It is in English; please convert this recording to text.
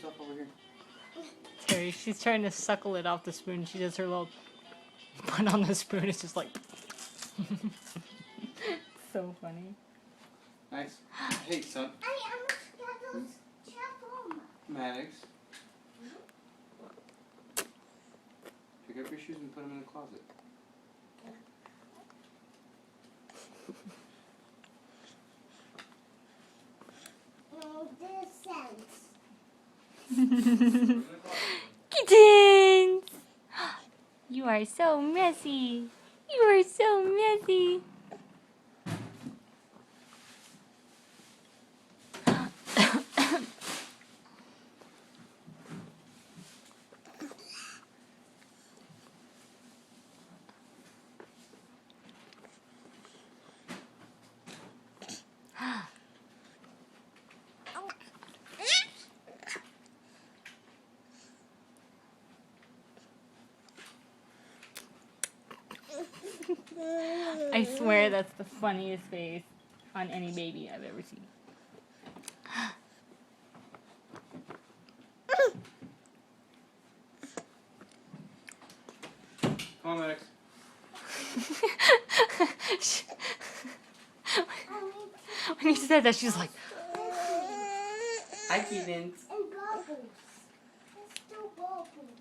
stuff over here. Terry, she's trying to suckle it off the spoon. She does her little put on the spoon. It's just like so funny. Nice. Hey, son. Maddox. Pick up your shoes and put them in the closet. Cadence! You are so messy. You are so messy. I swear that's the funniest face on any baby I've ever seen. Come on, Maddox. When he said that, she's like, Hi, Cadence. And bubbles. Let's do bubbles.